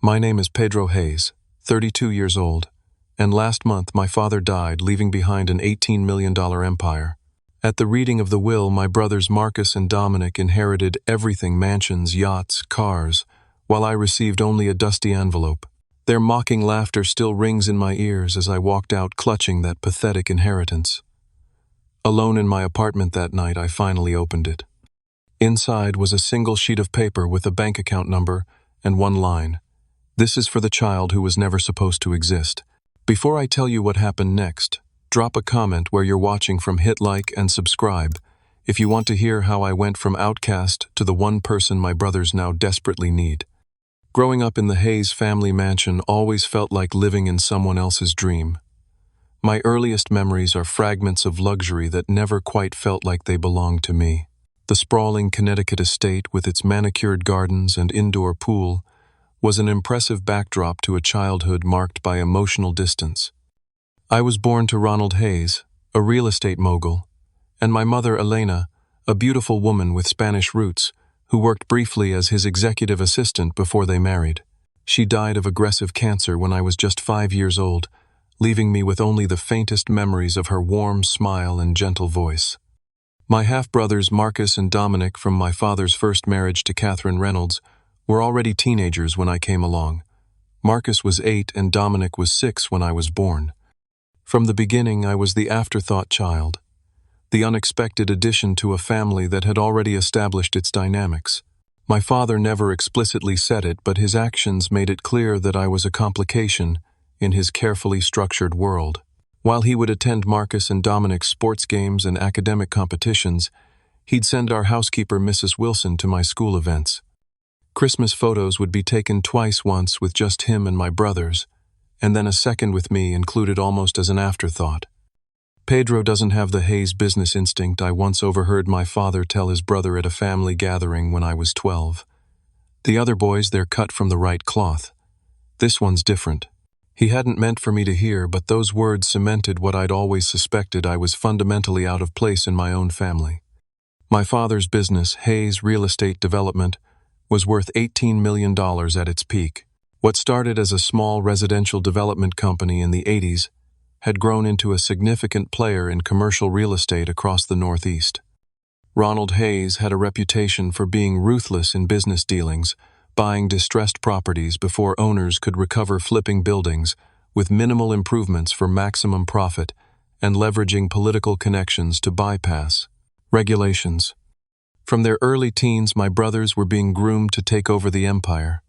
My name is Pedro Hayes, 32 years old, and last month my father died, leaving behind an $18 million empire. At the reading of the will, my brothers Marcus and Dominic inherited everything: mansions, yachts, cars, while I received only a dusty envelope. Their mocking laughter still rings in my ears as I walked out clutching that pathetic inheritance. Alone in my apartment that night, I finally opened it. Inside was a single sheet of paper with a bank account number and one line: "This is for the child who was never supposed to exist." Before I tell you what happened next, drop a comment where you're watching from, hit like and subscribe if you want to hear how I went from outcast to the one person my brothers now desperately need. Growing up in the Hayes family mansion always felt like living in someone else's dream. My earliest memories are fragments of luxury that never quite felt like they belonged to me. The sprawling Connecticut estate with its manicured gardens and indoor pool was an impressive backdrop to a childhood marked by emotional distance. I was born to Ronald Hayes, a real estate mogul, and my mother Elena, a beautiful woman with Spanish roots, who worked briefly as his executive assistant before they married. She died of aggressive cancer when I was just 5 years old, leaving me with only the faintest memories of her warm smile and gentle voice. My half-brothers Marcus and Dominic, from my father's first marriage to Catherine Reynolds, were already teenagers when I came along. Marcus was 8 and Dominic was 6 when I was born. From the beginning, I was the afterthought child, the unexpected addition to a family that had already established its dynamics. My father never explicitly said it, but his actions made it clear that I was a complication in his carefully structured world. While he would attend Marcus and Dominic's sports games and academic competitions, he'd send our housekeeper, Mrs. Wilson, to my school events. Christmas photos would be taken twice, once with just him and my brothers, and then a second with me, included almost as an afterthought. Pedro doesn't have the Hayes business instinct, I once overheard my father tell his brother at a family gathering when I was 12. The other boys, they're cut from the right cloth. This one's different. He hadn't meant for me to hear, but those words cemented what I'd always suspected: I was fundamentally out of place in my own family. My father's business, Hayes Real Estate Development, was worth $18 million at its peak. What started as a small residential development company in the 80s had grown into a significant player in commercial real estate across the Northeast. Ronald Hayes had a reputation for being ruthless in business dealings, buying distressed properties before owners could recover, flipping buildings with minimal improvements for maximum profit, and leveraging political connections to bypass regulations. From their early teens, my brothers were being groomed to take over the empire.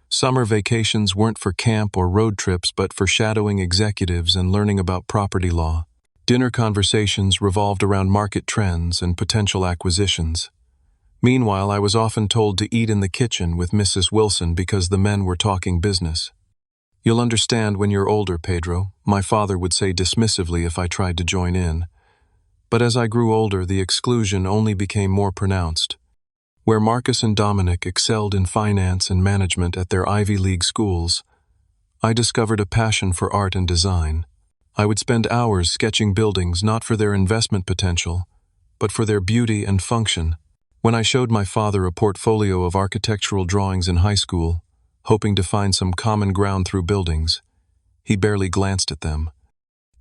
Summer vacations weren't for camp or road trips, but for shadowing executives and learning about property law. Dinner conversations revolved around market trends and potential acquisitions. Meanwhile, I was often told to eat in the kitchen with Mrs. Wilson because the men were talking business. "You'll understand when you're older, Pedro," my father would say dismissively if I tried to join in. But as I grew older, the exclusion only became more pronounced. Where Marcus and Dominic excelled in finance and management at their Ivy League schools, I discovered a passion for art and design. I would spend hours sketching buildings, not for their investment potential, but for their beauty and function. When I showed my father a portfolio of architectural drawings in high school, hoping to find some common ground through buildings, he barely glanced at them.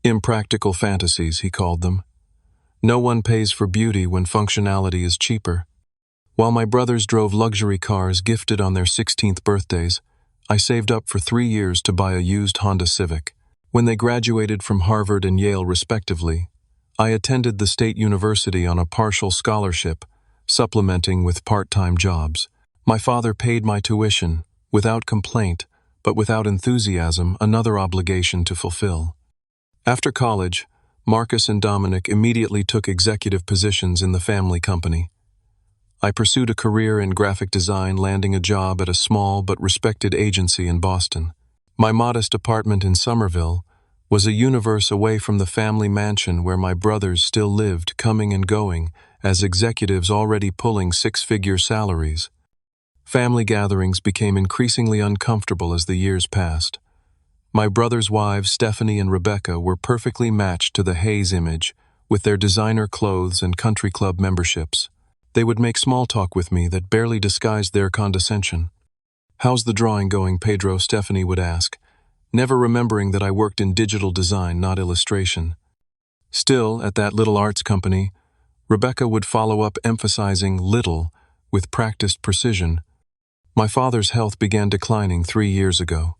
Impractical fantasies, he called them. No one pays for beauty when functionality is cheaper. While my brothers drove luxury cars gifted on their 16th birthdays, I saved up for 3 years to buy a used Honda Civic. When they graduated from Harvard and Yale respectively, I attended the State University on a partial scholarship, supplementing with part-time jobs. My father paid my tuition, without complaint, but without enthusiasm, another obligation to fulfill. After college, Marcus and Dominic immediately took executive positions in the family company. I pursued a career in graphic design, landing a job at a small but respected agency in Boston. My modest apartment in Somerville was a universe away from the family mansion where my brothers still lived, coming and going as executives already pulling six-figure salaries. Family gatherings became increasingly uncomfortable as the years passed. My brothers' wives, Stephanie and Rebecca, were perfectly matched to the Hayes image, with their designer clothes and country club memberships. They would make small talk with me that barely disguised their condescension. "How's the drawing going, Pedro?" Stephanie would ask, never remembering that I worked in digital design, not illustration. Still, at that little arts company, Rebecca would follow up, emphasizing little with practiced precision. My father's health began declining 3 years ago.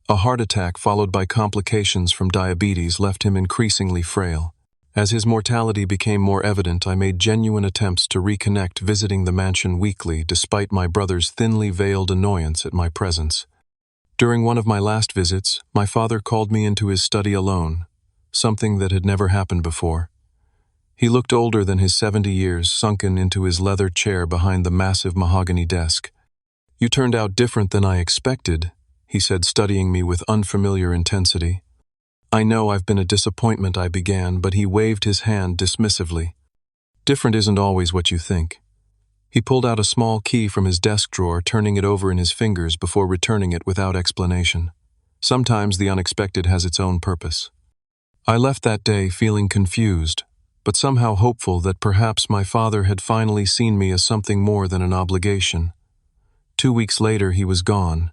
A heart attack followed by complications from diabetes left him increasingly frail. As his mortality became more evident, I made genuine attempts to reconnect, visiting the mansion weekly despite my brother's thinly veiled annoyance at my presence. During one of my last visits, my father called me into his study alone, something that had never happened before. He looked older than his 70 years, sunken into his leather chair behind the massive mahogany desk. "You turned out different than I expected," he said, studying me with unfamiliar intensity. "I know I've been a disappointment," I began, but he waved his hand dismissively. "Different isn't always what you think." He pulled out a small key from his desk drawer, turning it over in his fingers before returning it without explanation. Sometimes the unexpected has its own purpose. I left that day feeling confused, but somehow hopeful that perhaps my father had finally seen me as something more than an obligation. 2 weeks later, he was gone,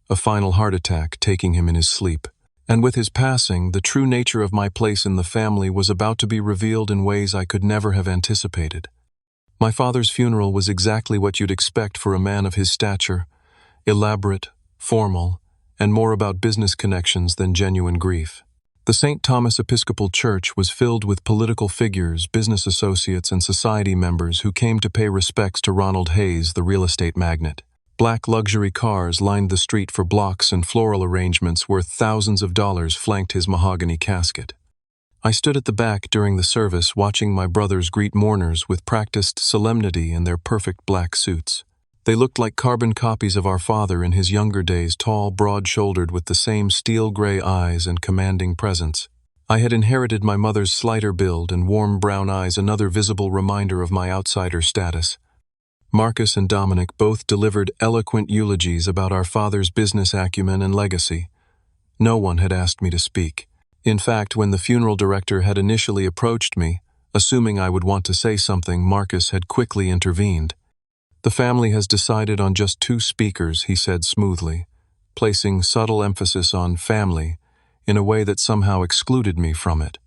a final heart attack taking him in his sleep. And with his passing, the true nature of my place in the family was about to be revealed in ways I could never have anticipated. My father's funeral was exactly what you'd expect for a man of his stature: elaborate, formal, and more about business connections than genuine grief. The St. Thomas Episcopal Church was filled with political figures, business associates, and society members who came to pay respects to Ronald Hayes, the real estate magnate. Black luxury cars lined the street for blocks, and floral arrangements worth thousands of dollars flanked his mahogany casket. I stood at the back during the service, watching my brothers greet mourners with practiced solemnity in their perfect black suits. They looked like carbon copies of our father in his younger days, tall, broad-shouldered, with the same steel-gray eyes and commanding presence. I had inherited my mother's slighter build and warm brown eyes, another visible reminder of my outsider status. Marcus and Dominic both delivered eloquent eulogies about our father's business acumen and legacy. No one had asked me to speak. In fact, when the funeral director had initially approached me, assuming I would want to say something, Marcus had quickly intervened. "The family has decided on just 2 speakers," he said smoothly, placing subtle emphasis on family in a way that somehow excluded me from it.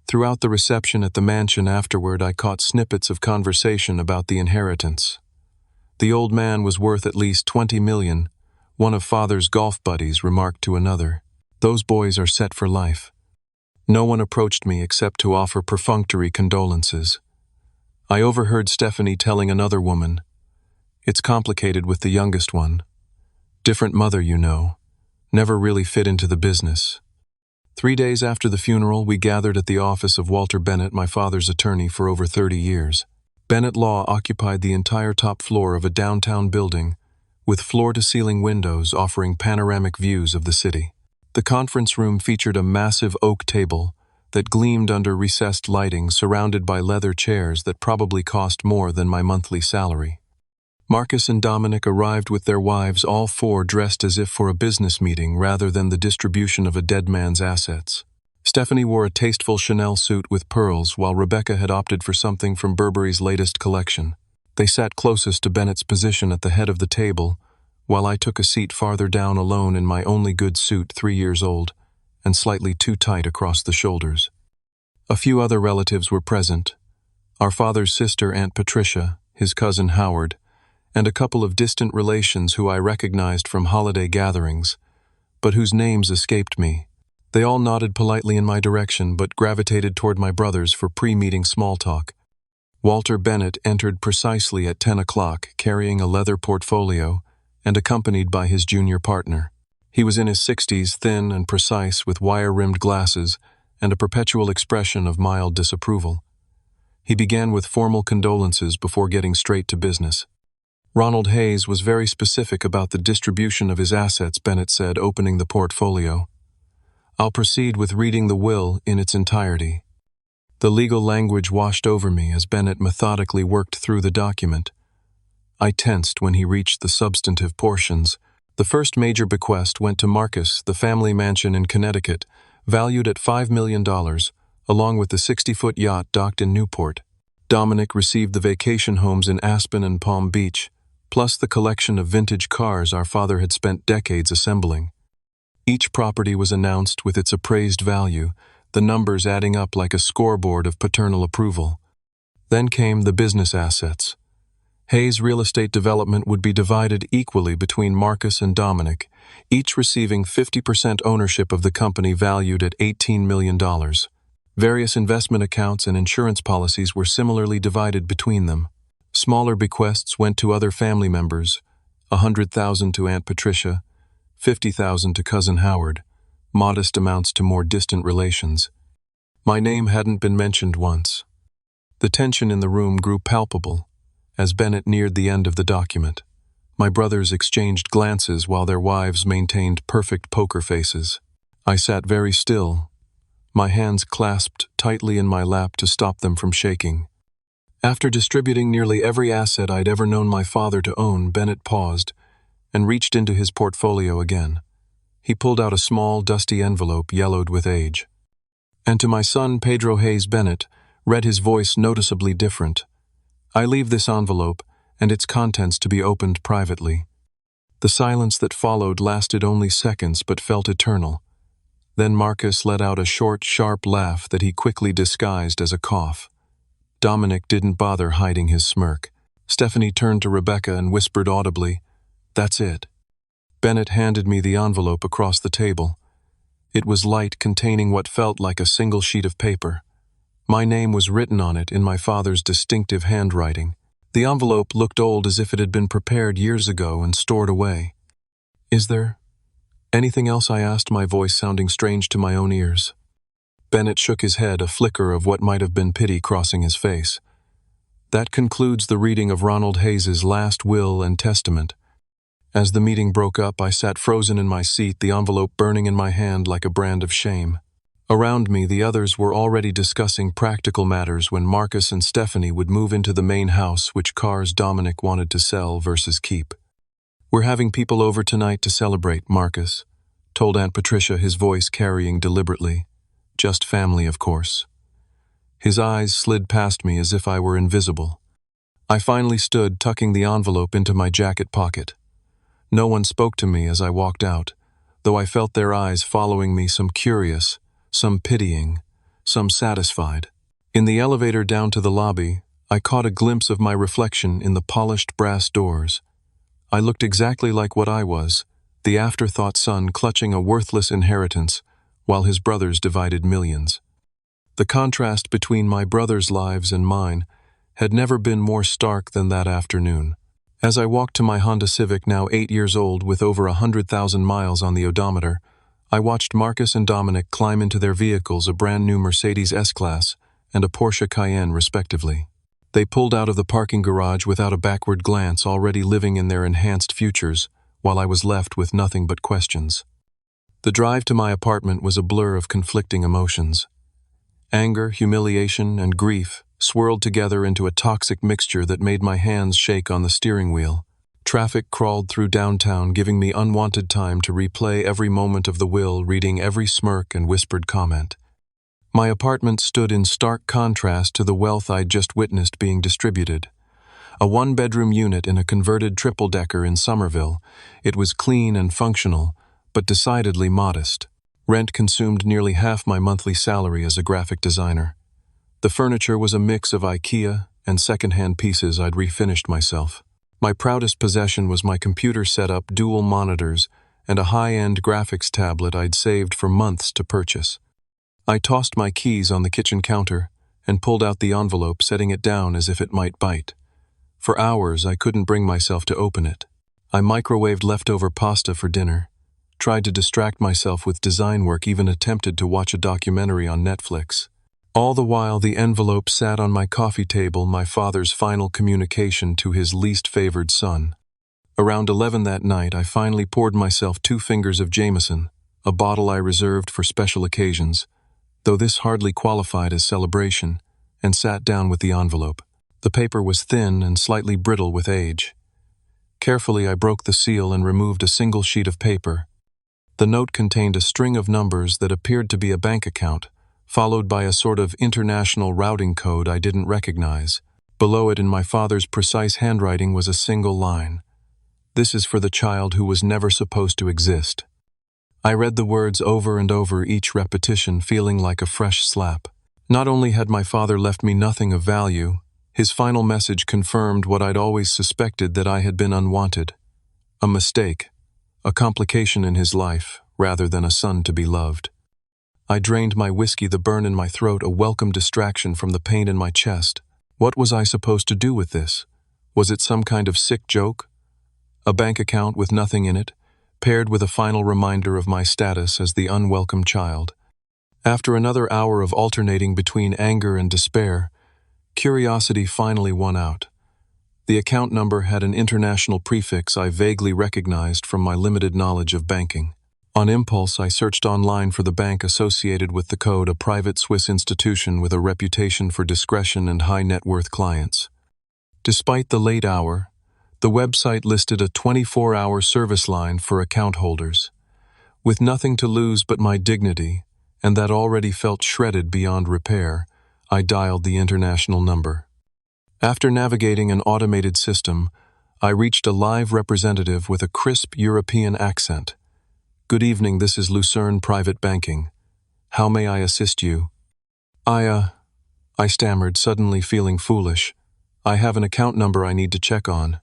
Throughout the reception at the mansion afterward, I caught snippets of conversation about the inheritance. "The old man was worth at least $20 million, one of father's golf buddies remarked to another. "Those boys are set for life." No one approached me except to offer perfunctory condolences. I overheard Stephanie telling another woman, "It's complicated with the youngest one. Different mother, you know. Never really fit into the business." 3 days after the funeral, we gathered at the office of Walter Bennett, my father's attorney for over 30 years. Bennett Law occupied the entire top floor of a downtown building, with floor-to-ceiling windows offering panoramic views of the city. The conference room featured a massive oak table that gleamed under recessed lighting, surrounded by leather chairs that probably cost more than my monthly salary. Marcus and Dominic arrived with their wives, all 4 dressed as if for a business meeting rather than the distribution of a dead man's assets. Stephanie wore a tasteful Chanel suit with pearls, while Rebecca had opted for something from Burberry's latest collection. They sat closest to Bennett's position at the head of the table, while I took a seat farther down alone in my only good suit, 3 years old, and slightly too tight across the shoulders. A few other relatives were present: our father's sister, Aunt Patricia, his cousin Howard, and a couple of distant relations who I recognized from holiday gatherings, but whose names escaped me. They all nodded politely in my direction, but gravitated toward my brothers for pre-meeting small talk. Walter Bennett entered precisely at 10 o'clock, carrying a leather portfolio and accompanied by his junior partner. He was in his 60s, thin and precise, with wire-rimmed glasses and a perpetual expression of mild disapproval. He began with formal condolences before getting straight to business. "Ronald Hayes was very specific about the distribution of his assets," Bennett said, opening the portfolio. "I'll proceed with reading the will in its entirety." The legal language washed over me as Bennett methodically worked through the document. I tensed when he reached the substantive portions. The first major bequest went to Marcus, the family mansion in Connecticut, valued at $5 million, along with the 60-foot yacht docked in Newport. Dominic received the vacation homes in Aspen and Palm Beach, plus the collection of vintage cars our father had spent decades assembling. Each property was announced with its appraised value, the numbers adding up like a scoreboard of paternal approval. Then came the business assets. Hayes' real estate development would be divided equally between Marcus and Dominic, each receiving 50% ownership of the company valued at $18 million. Various investment accounts and insurance policies were similarly divided between them. Smaller bequests went to other family members, $100,000 to Aunt Patricia, $50,000 to Cousin Howard, modest amounts to more distant relations. My name hadn't been mentioned once. The tension in the room grew palpable as Bennett neared the end of the document. My brothers exchanged glances while their wives maintained perfect poker faces. I sat very still, my hands clasped tightly in my lap to stop them from shaking. After distributing nearly every asset I'd ever known my father to own, Bennett paused and reached into his portfolio again. He pulled out a small, dusty envelope yellowed with age. And to my son, Pedro Hayes Bennett, read his voice noticeably different. I leave this envelope and its contents to be opened privately. The silence that followed lasted only seconds but felt eternal. Then Marcus let out a short, sharp laugh that he quickly disguised as a cough. Dominic didn't bother hiding his smirk. Stephanie turned to Rebecca and whispered audibly, "That's it." Bennett handed me the envelope across the table. It was light, containing what felt like a single sheet of paper. My name was written on it in my father's distinctive handwriting. The envelope looked old, as if it had been prepared years ago and stored away. "Is there anything else?" I asked, my voice sounding strange to my own ears. Bennett shook his head, a flicker of what might have been pity crossing his face. "That concludes the reading of Ronald Hayes's last will and testament." As the meeting broke up, I sat frozen in my seat, the envelope burning in my hand like a brand of shame. Around me, the others were already discussing practical matters when Marcus and Stephanie would move into the main house, which cars Dominic wanted to sell versus keep. "We're having people over tonight to celebrate," Marcus told Aunt Patricia, his voice carrying deliberately. "Just family, of course." His eyes slid past me as if I were invisible. I finally stood, tucking the envelope into my jacket pocket. No one spoke to me as I walked out, though I felt their eyes following me, some curious, some pitying, some satisfied. In the elevator down to the lobby, I caught a glimpse of my reflection in the polished brass doors. I looked exactly like what I was, the afterthought son clutching a worthless inheritance, while his brothers divided millions. The contrast between my brothers' lives and mine had never been more stark than that afternoon. As I walked to my Honda Civic, now 8 years old with over 100,000 miles on the odometer, I watched Marcus and Dominic climb into their vehicles, a brand new Mercedes S-Class and a Porsche Cayenne respectively. They pulled out of the parking garage without a backward glance, already living in their enhanced futures, while I was left with nothing but questions. The drive to my apartment was a blur of conflicting emotions. Anger, humiliation, and grief swirled together into a toxic mixture that made my hands shake on the steering wheel. Traffic crawled through downtown, giving me unwanted time to replay every moment of the will, reading every smirk and whispered comment. My apartment stood in stark contrast to the wealth I'd just witnessed being distributed. A one-bedroom unit in a converted triple-decker in Somerville, it was clean and functional, but decidedly modest. Rent consumed nearly half my monthly salary as a graphic designer. The furniture was a mix of IKEA and second-hand pieces I'd refinished myself. My proudest possession was my computer setup, dual monitors, and a high-end graphics tablet I'd saved for months to purchase. I tossed my keys on the kitchen counter and pulled out the envelope, setting it down as if it might bite. For hours, I couldn't bring myself to open it. I microwaved leftover pasta for dinner, tried to distract myself with design work, even attempted to watch a documentary on Netflix. All the while, the envelope sat on my coffee table, my father's final communication to his least favored son. Around 11 that night, I finally poured myself 2 fingers of Jameson, a bottle I reserved for special occasions, though this hardly qualified as celebration, and sat down with the envelope. The paper was thin and slightly brittle with age. Carefully, I broke the seal and removed a single sheet of paper. The note contained a string of numbers that appeared to be a bank account, followed by a sort of international routing code I didn't recognize. Below it in my father's precise handwriting was a single line. "This is for the child who was never supposed to exist." I read the words over and over, each repetition feeling like a fresh slap. Not only had my father left me nothing of value, his final message confirmed what I'd always suspected, that I had been unwanted. A mistake, a complication in his life, rather than a son to be loved. I drained my whiskey, the burn in my throat a welcome distraction from the pain in my chest. What was I supposed to do with this? Was it some kind of sick joke? A bank account with nothing in it, paired with a final reminder of my status as the unwelcome child. After another hour of alternating between anger and despair, curiosity finally won out. The account number had an international prefix I vaguely recognized from my limited knowledge of banking. On impulse, I searched online for the bank associated with the code, a private Swiss institution with a reputation for discretion and high net worth clients. Despite the late hour, the website listed a 24-hour service line for account holders. With nothing to lose but my dignity, and that already felt shredded beyond repair, I dialed the international number. After navigating an automated system, I reached a live representative with a crisp European accent. "Good evening, this is Lucerne Private Banking. How may I assist you?" I stammered, suddenly feeling foolish. "I have an account number I need to check on.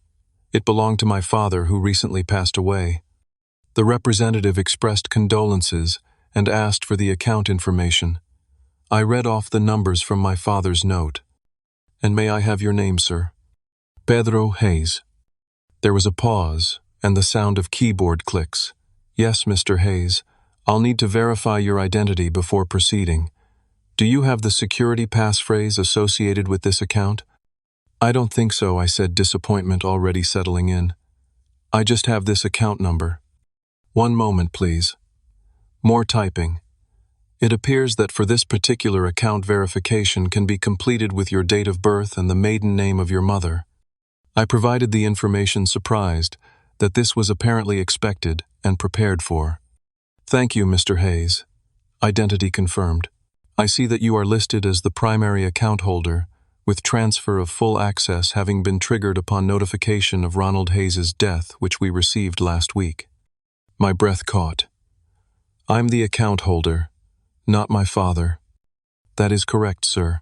It belonged to my father, who recently passed away." The representative expressed condolences and asked for the account information. I read off the numbers from my father's note. "And may I have your name, sir?" "Pedro Hayes." There was a pause and the sound of keyboard clicks. "Yes, Mr. Hayes, I'll need to verify your identity before proceeding. Do you have the security passphrase associated with this account?" "I don't think so," I said, disappointment already settling in. "I just have this account number." "One moment, please." More typing. "It appears that for this particular account, verification can be completed with your date of birth and the maiden name of your mother." I provided the information, surprised that this was apparently expected and prepared for. "Thank you, Mr. Hayes." Identity confirmed. "I see that you are listed as the primary account holder, with transfer of full access having been triggered upon notification of Ronald Hayes's death, which we received last week." My breath caught. "I'm the account holder, not my father." "That is correct, sir.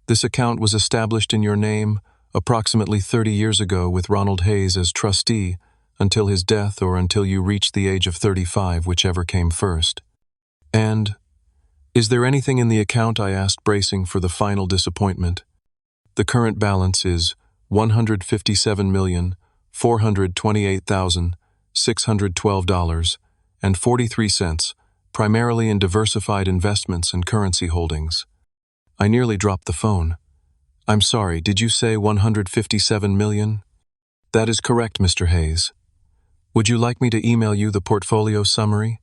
This account was established in your name approximately 30 years ago with Ronald Hayes as trustee until his death or until you reached the age of 35, whichever came first." "And is there anything in the account?" I asked, bracing for the final disappointment. "The current balance is $157,428,612.43, primarily in diversified investments and currency holdings." I nearly dropped the phone. "I'm sorry, did you say 157 million? "That is correct, Mr. Hayes. Would you like me to email you the portfolio summary?"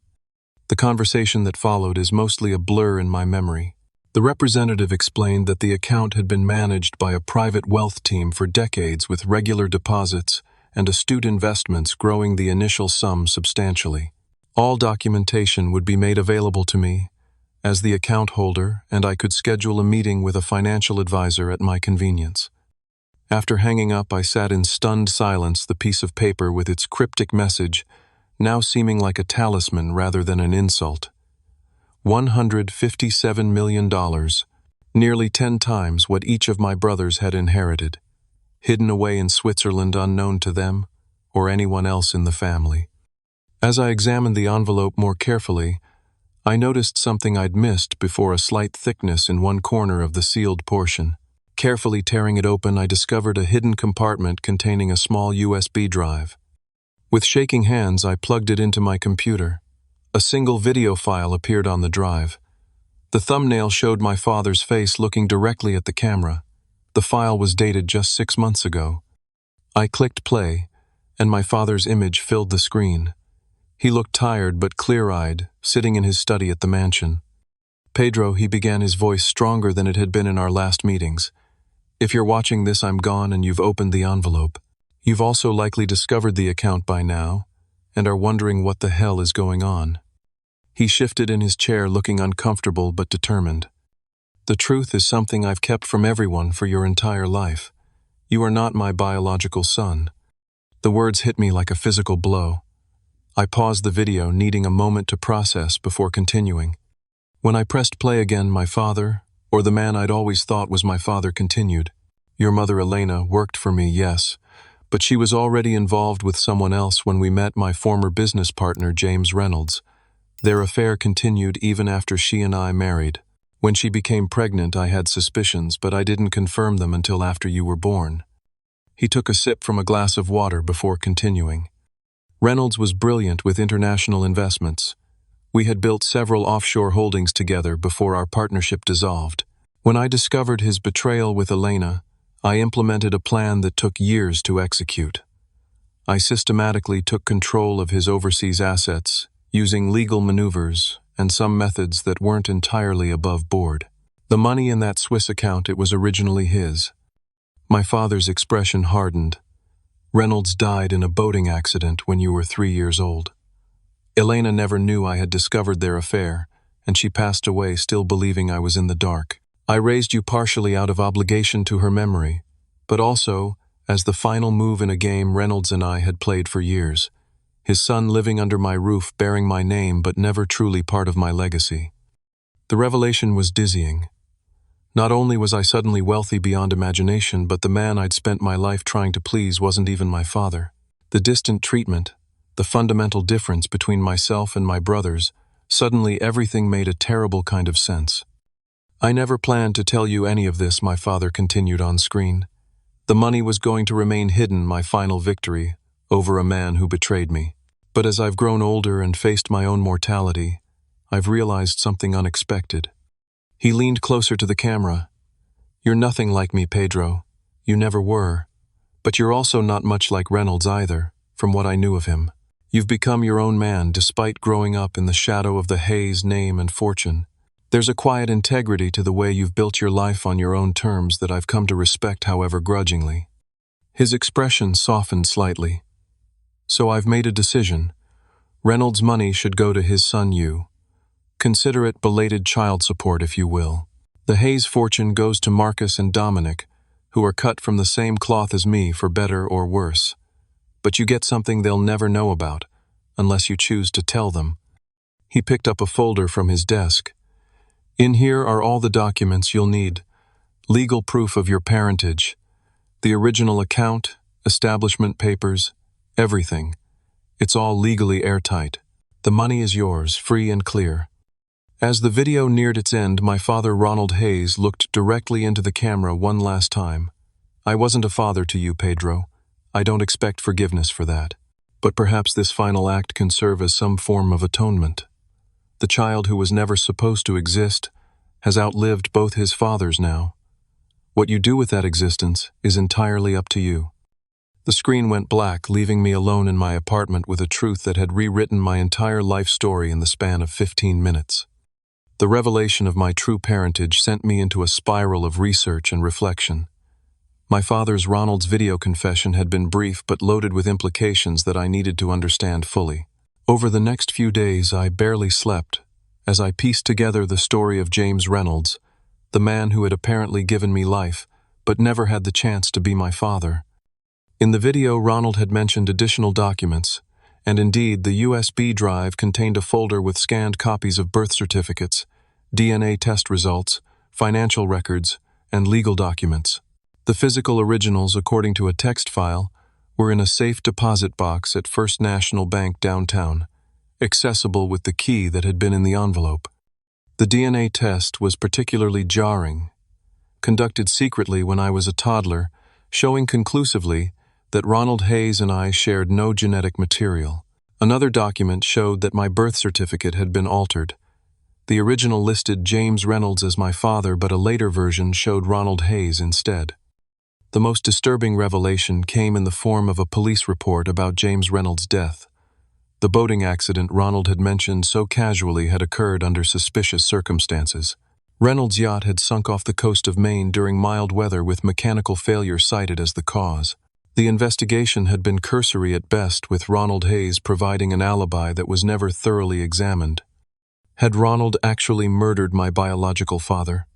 The conversation that followed is mostly a blur in my memory. The representative explained that the account had been managed by a private wealth team for decades, with regular deposits and astute investments growing the initial sum substantially. All documentation would be made available to me as the account holder, and I could schedule a meeting with a financial advisor at my convenience. After hanging up, I sat in stunned silence, the piece of paper with its cryptic message now seeming like a talisman rather than an insult. $157 million, nearly 10 times what each of my brothers had inherited, hidden away in Switzerland unknown to them or anyone else in the family. As I examined the envelope more carefully, I noticed something I'd missed before: a slight thickness in one corner of the sealed portion. Carefully tearing it open, I discovered a hidden compartment containing a small USB drive. With shaking hands, I plugged it into my computer. A single video file appeared on the drive. The thumbnail showed my father's face looking directly at the camera. The file was dated just 6 months ago. I clicked play, and my father's image filled the screen. He looked tired but clear-eyed, sitting in his study at the mansion. "Pedro," he began, his voice stronger than it had been in our last meetings. "If you're watching this, I'm gone and you've opened the envelope. You've also likely discovered the account by now and are wondering what the hell is going on." He shifted in his chair, looking uncomfortable but determined. "The truth is something I've kept from everyone for your entire life. You are not my biological son." The words hit me like a physical blow. I paused the video, needing a moment to process before continuing. When I pressed play again, my father, or the man I'd always thought was my father, continued. "Your mother Elena worked for me, yes, but she was already involved with someone else when we met my former business partner, James Reynolds. Their affair continued even after she and I married. When she became pregnant, I had suspicions, but I didn't confirm them until after you were born." He took a sip from a glass of water before continuing. "Reynolds was brilliant with international investments. We had built several offshore holdings together before our partnership dissolved. When I discovered his betrayal with Elena, I implemented a plan that took years to execute. I systematically took control of his overseas assets, using legal maneuvers and some methods that weren't entirely above board. The money in that Swiss account, it was originally his." My father's expression hardened. "Reynolds died in a boating accident when you were 3 years old. Elena never knew I had discovered their affair, and she passed away still believing I was in the dark. I raised you partially out of obligation to her memory, but also as the final move in a game Reynolds and I had played for years. His son living under my roof, bearing my name but never truly part of my legacy." The revelation was dizzying. Not only was I suddenly wealthy beyond imagination, but the man I'd spent my life trying to please wasn't even my father. The distant treatment, the fundamental difference between myself and my brothers, suddenly everything made a terrible kind of sense. "I never planned to tell you any of this," my father continued on screen. "The money was going to remain hidden, my final victory over a man who betrayed me. But as I've grown older and faced my own mortality, I've realized something unexpected." He leaned closer to the camera. "You're nothing like me, Pedro. You never were. But you're also not much like Reynolds either, from what I knew of him. You've become your own man despite growing up in the shadow of the Hayes name and fortune. There's a quiet integrity to the way you've built your life on your own terms that I've come to respect, however grudgingly." His expression softened slightly. "So I've made a decision. Reynolds' money should go to his son, you. Consider it belated child support, if you will. The Hayes fortune goes to Marcus and Dominic, who are cut from the same cloth as me for better or worse. But you get something they'll never know about, unless you choose to tell them." He picked up a folder from his desk. "In here are all the documents you'll need. Legal proof of your parentage, the original account, establishment papers, everything. It's all legally airtight. The money is yours, free and clear." As the video neared its end, my father, Ronald Hayes, looked directly into the camera one last time. "I wasn't a father to you, Pedro. I don't expect forgiveness for that. But perhaps this final act can serve as some form of atonement. The child who was never supposed to exist has outlived both his fathers now. What you do with that existence is entirely up to you." The screen went black, leaving me alone in my apartment with a truth that had rewritten my entire life story in the span of 15 minutes. The revelation of my true parentage sent me into a spiral of research and reflection. My father's, Ronald's, video confession had been brief but loaded with implications that I needed to understand fully. Over the next few days, I barely slept as I pieced together the story of James Reynolds, the man who had apparently given me life but never had the chance to be my father. In the video, Ronald had mentioned additional documents, and indeed, the USB drive contained a folder with scanned copies of birth certificates, DNA test results, financial records, and legal documents. The physical originals, according to a text file, were in a safe deposit box at First National Bank downtown, accessible with the key that had been in the envelope. The DNA test was particularly jarring, conducted secretly when I was a toddler, showing conclusively that Ronald Hayes and I shared no genetic material. Another document showed that my birth certificate had been altered. The original listed James Reynolds as my father, but a later version showed Ronald Hayes instead. The most disturbing revelation came in the form of a police report about James Reynolds' death. The boating accident Ronald had mentioned so casually had occurred under suspicious circumstances. Reynolds' yacht had sunk off the coast of Maine during mild weather with mechanical failure cited as the cause. The investigation had been cursory at best, with Ronald Hayes providing an alibi that was never thoroughly examined. Had Ronald actually murdered my biological father?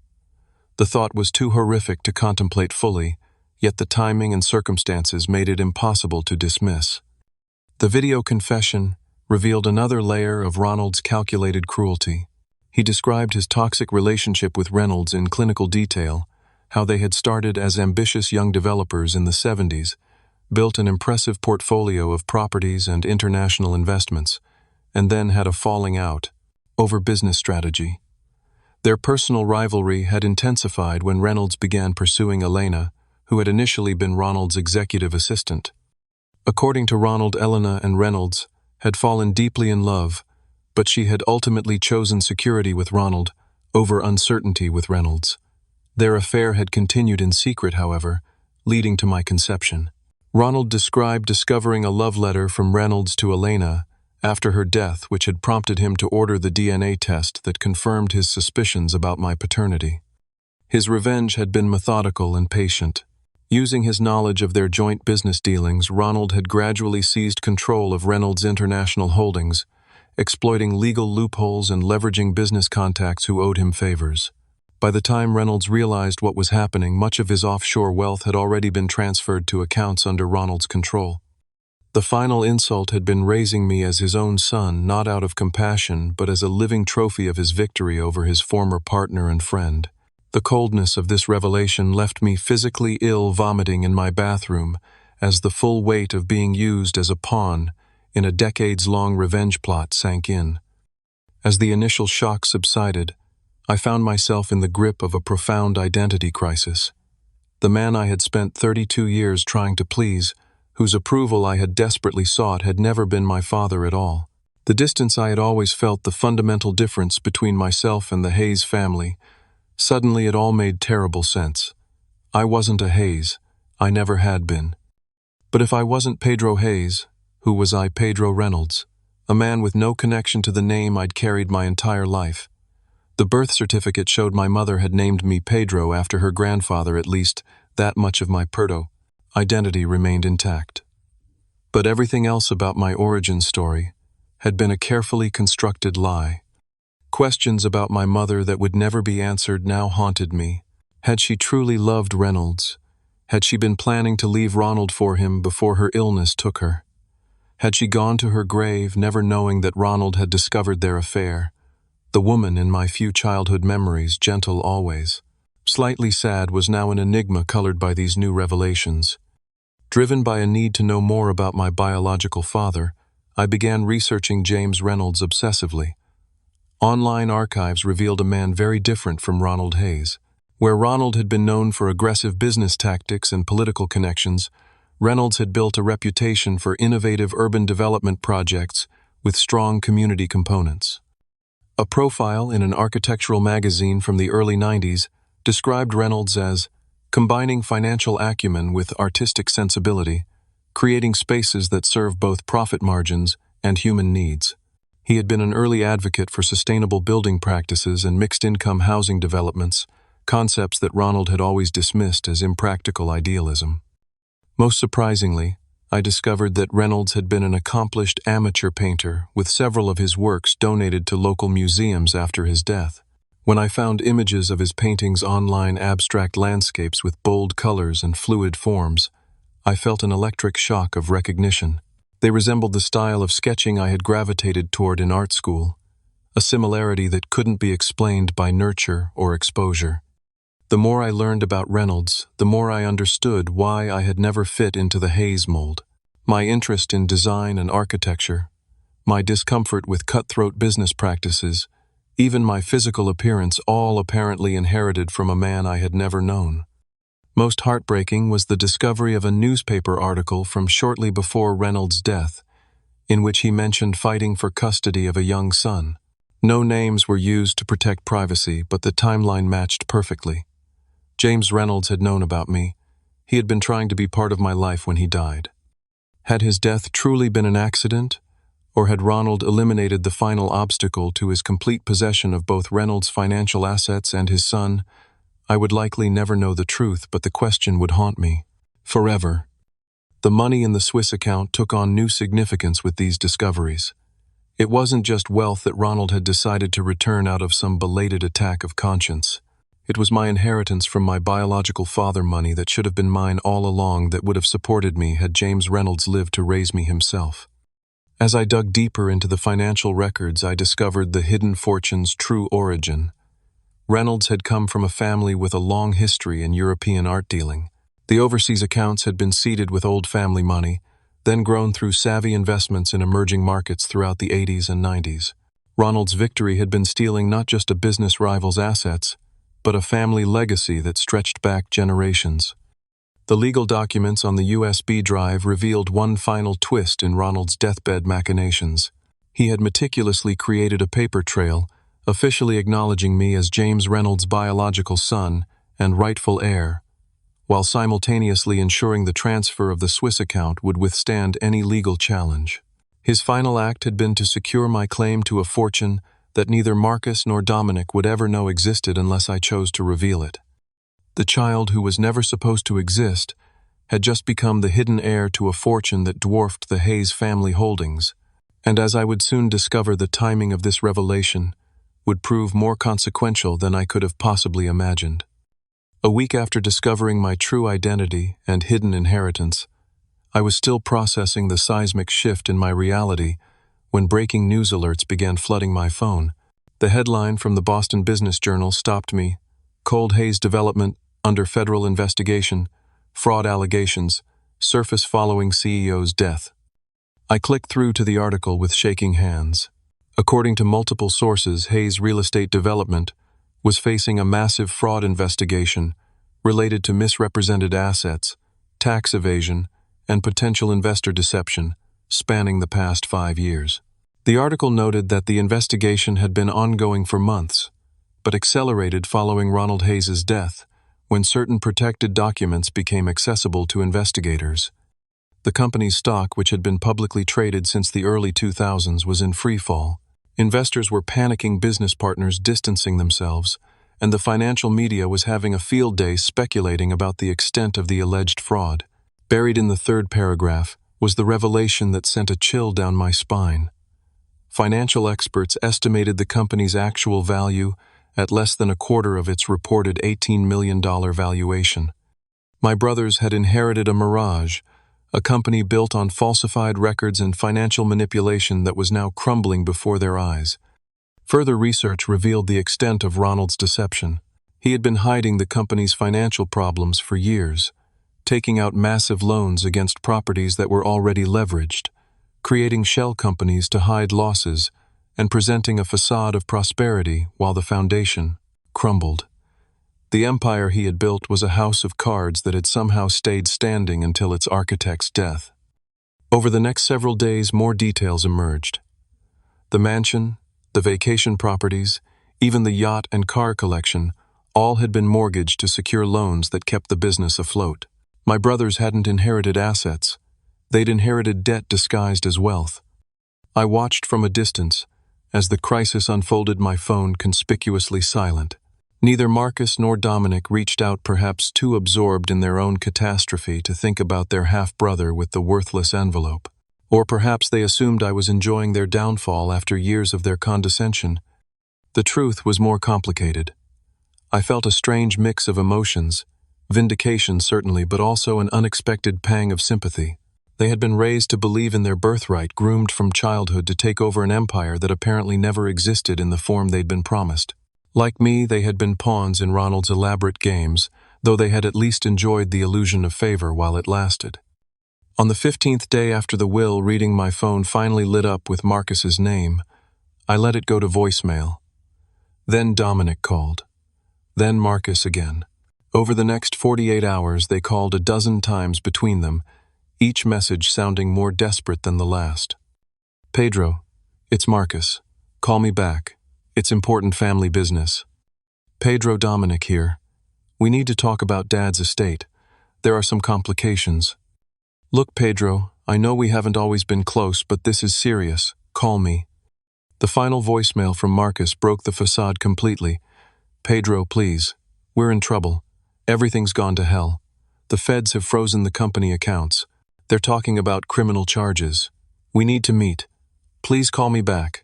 The thought was too horrific to contemplate fully, yet the timing and circumstances made it impossible to dismiss. The video confession revealed another layer of Ronald's calculated cruelty. He described his toxic relationship with Reynolds in clinical detail, how they had started as ambitious young developers in the 70s, built an impressive portfolio of properties and international investments, and then had a falling out over business strategy. Their personal rivalry had intensified when Reynolds began pursuing Elena, who had initially been Ronald's executive assistant. According to Ronald, Elena and Reynolds had fallen deeply in love, but she had ultimately chosen security with Ronald over uncertainty with Reynolds. Their affair had continued in secret, however, leading to my conception. Ronald described discovering a love letter from Reynolds to Elena after her death, which had prompted him to order the DNA test that confirmed his suspicions about my paternity. His revenge had been methodical and patient. Using his knowledge of their joint business dealings, Ronald had gradually seized control of Reynolds' international holdings, exploiting legal loopholes and leveraging business contacts who owed him favors. By the time Reynolds realized what was happening, much of his offshore wealth had already been transferred to accounts under Ronald's control. The final insult had been raising me as his own son, not out of compassion, but as a living trophy of his victory over his former partner and friend. The coldness of this revelation left me physically ill, vomiting in my bathroom, as the full weight of being used as a pawn in a decades-long revenge plot sank in. As the initial shock subsided, I found myself in the grip of a profound identity crisis. The man I had spent 32 years trying to please, whose approval I had desperately sought, had never been my father at all. The distance I had always felt, the fundamental difference between myself and the Hayes family, suddenly it all made terrible sense. I wasn't a Hayes. I never had been. But if I wasn't Pedro Hayes, who was I? Pedro Reynolds, a man with no connection to the name I'd carried my entire life. The birth certificate showed my mother had named me Pedro after her grandfather. At least that much of my identity remained intact. But everything else about my origin story had been a carefully constructed lie. Questions about my mother that would never be answered now haunted me. Had she truly loved Reynolds? Had she been planning to leave Ronald for him before her illness took her? Had she gone to her grave never knowing that Ronald had discovered their affair? The woman in my few childhood memories, gentle always, slightly sad, was now an enigma colored by these new revelations. Driven by a need to know more about my biological father, I began researching James Reynolds obsessively. Online archives revealed a man very different from Ronald Hayes. Where Ronald had been known for aggressive business tactics and political connections, Reynolds had built a reputation for innovative urban development projects with strong community components. A profile in an architectural magazine from the early 90s described Reynolds as combining financial acumen with artistic sensibility, creating spaces that serve both profit margins and human needs. He had been an early advocate for sustainable building practices and mixed-income housing developments, concepts that Ronald had always dismissed as impractical idealism. Most surprisingly, I discovered that Reynolds had been an accomplished amateur painter, with several of his works donated to local museums after his death. When I found images of his paintings online, abstract landscapes with bold colors and fluid forms, I felt an electric shock of recognition. They resembled the style of sketching I had gravitated toward in art school, a similarity that couldn't be explained by nurture or exposure. The more I learned about Reynolds, the more I understood why I had never fit into the Hayes mold. My interest in design and architecture, my discomfort with cutthroat business practices, even my physical appearance, all apparently inherited from a man I had never known. Most heartbreaking was the discovery of a newspaper article from shortly before Reynolds' death, in which he mentioned fighting for custody of a young son. No names were used to protect privacy, but the timeline matched perfectly. James Reynolds had known about me. He had been trying to be part of my life when he died. Had his death truly been an accident, or had Ronald eliminated the final obstacle to his complete possession of both Reynolds' financial assets and his son? I would likely never know the truth, but the question would haunt me forever. The money in the Swiss account took on new significance with these discoveries. It wasn't just wealth that Ronald had decided to return out of some belated attack of conscience. It was my inheritance from my biological father, money that should have been mine all along, that would have supported me had James Reynolds lived to raise me himself. As I dug deeper into the financial records, I discovered the hidden fortune's true origin. Reynolds had come from a family with a long history in European art dealing. The overseas accounts had been seeded with old family money, then grown through savvy investments in emerging markets throughout the 80s and 90s. Ronald's victory had been stealing not just a business rival's assets, but a family legacy that stretched back generations. The legal documents on the USB drive revealed one final twist in Ronald's deathbed machinations. He had meticulously created a paper trail, officially acknowledging me as James Reynolds' biological son and rightful heir, while simultaneously ensuring the transfer of the Swiss account would withstand any legal challenge. His final act had been to secure my claim to a fortune that neither Marcus nor Dominic would ever know existed unless I chose to reveal it. The child who was never supposed to exist had just become the hidden heir to a fortune that dwarfed the Hayes family holdings, and as I would soon discover, the timing of this revelation would prove more consequential than I could have possibly imagined. A week after discovering my true identity and hidden inheritance, I was still processing the seismic shift in my reality when breaking news alerts began flooding my phone. The headline from the Boston Business Journal stopped me: Cold Hayes development under federal investigation, fraud allegations, surface following CEO's death. I clicked through to the article with shaking hands. According to multiple sources, Hayes Real Estate Development was facing a massive fraud investigation related to misrepresented assets, tax evasion, and potential investor deception, spanning the past 5 years. The article noted that the investigation had been ongoing for months, but accelerated following Ronald Hayes' death, when certain protected documents became accessible to investigators. The company's stock, which had been publicly traded since the early 2000s, was in freefall. Investors were panicking, business partners distancing themselves, and the financial media was having a field day speculating about the extent of the alleged fraud. Buried in the third paragraph was the revelation that sent a chill down my spine. Financial experts estimated the company's actual value at less than a quarter of its reported $18 million valuation. My brothers had inherited a mirage, a company built on falsified records and financial manipulation that was now crumbling before their eyes. Further research revealed the extent of Ronald's deception. He had been hiding the company's financial problems for years, taking out massive loans against properties that were already leveraged, creating shell companies to hide losses, and presenting a facade of prosperity while the foundation crumbled. The empire he had built was a house of cards that had somehow stayed standing until its architect's death. Over the next several days, more details emerged. The mansion, the vacation properties, even the yacht and car collection, all had been mortgaged to secure loans that kept the business afloat. My brothers hadn't inherited assets. They'd inherited debt disguised as wealth. I watched from a distance as the crisis unfolded, my phone conspicuously silent. Neither Marcus nor Dominic reached out, perhaps too absorbed in their own catastrophe to think about their half-brother with the worthless envelope. Or perhaps they assumed I was enjoying their downfall after years of their condescension. The truth was more complicated. I felt a strange mix of emotions, vindication certainly, but also an unexpected pang of sympathy. They had been raised to believe in their birthright, groomed from childhood to take over an empire that apparently never existed in the form they'd been promised. Like me, they had been pawns in Ronald's elaborate games, though they had at least enjoyed the illusion of favor while it lasted. On the 15th day after the will, reading my phone finally lit up with Marcus's name. I let it go to voicemail. Then Dominic called. Then Marcus again. Over the next 48 hours, they called a dozen times between them, each message sounding more desperate than the last. Pedro, it's Marcus. Call me back. It's important family business. Pedro, Dominic here. We need to talk about Dad's estate. There are some complications. Look, Pedro, I know we haven't always been close, but this is serious. Call me. The final voicemail from Marcus broke the facade completely. Pedro, please. We're in trouble. Everything's gone to hell. The feds have frozen the company accounts. They're talking about criminal charges. We need to meet. Please call me back.